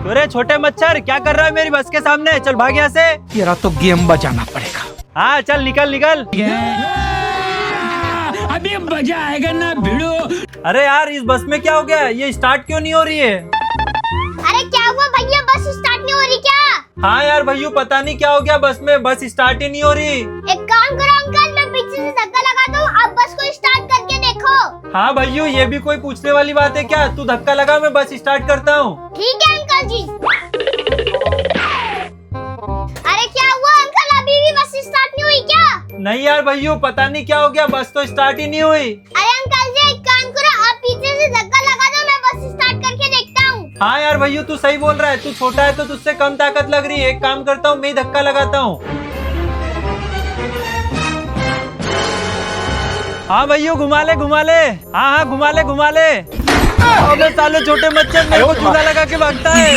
अरे छोटे मच्छर, क्या कर रहा है मेरी बस के सामने? चल भाग यहाँ से। तेरा तो गेम बजाना पड़ेगा। हाँ चल निकल निकल। अभी मजा आएगा ना भिड़ो। अरे यार इस बस में क्या हो गया? ये स्टार्ट क्यों नहीं हो रही है? अरे क्या हुआ भैया, बस स्टार्ट नहीं हो रही क्या? हाँ यार भैया पता नहीं क्या हो गया, बस में बस स्टार्ट ही नहीं हो रही। एक काम करो अंकल, मैं पीछे से धक्का लगाता हूँ, आप बस को स्टार्ट करके देखो। हाँ भैया ये भी कोई पूछने वाली बात है क्या? तू धक्का लगा, मैं बस स्टार्ट करता हूँ। ठीक है अंकल जी। अरे क्या हुआ अंकल, अभी भी बस स्टार्ट नहीं हुई क्या? नहीं यार भैया पता नहीं क्या हो गया, बस तो स्टार्ट ही नहीं हुई। अरे अंकल जी एक काम करो, आप पीछे से धक्का लगा दो, मैं बस स्टार्ट करके देखता हूँ। हाँ यार भैया तू सही बोल रहा है, तू छोटा है तो तुझसे कम ताकत लग रही है। एक काम करता हूँ, मैं ही धक्का लगाता हूँ। हाँ भैया घुमा ले घुमा ले। हाँ हाँ घुमा ले घुमा ले। अबे साले छोटे मच्छर मेरे को चूड़ा लगा के भागता है।